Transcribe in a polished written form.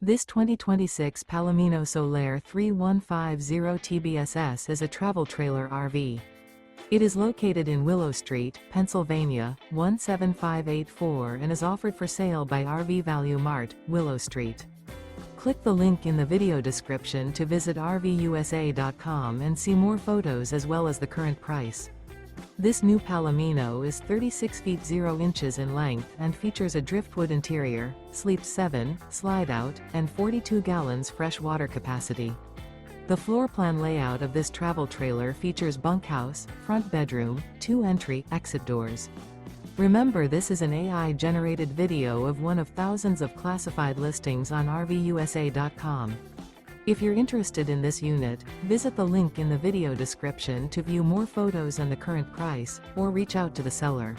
This 2026 Palomino Solaire 3150 TBSS is a travel trailer RV. It is located in Willow Street, Pennsylvania, 17584 and is offered for sale by RV Value Mart, Willow Street. Click the link in the video description to visit RVUSA.com and see more photos as well as the current price. This new Palomino is 36 feet 0 inches in length and features a Driftwood interior, Sleep 7, Slideout, and 42 gallons fresh water capacity. The floor plan layout of this travel trailer features bunkhouse, front bedroom, 2 entry/exit doors. Remember, this is an AI-generated video of one of thousands of classified listings on RVUSA.com. If you're interested in this unit, visit the link in the video description to view more photos and the current price, or reach out to the seller.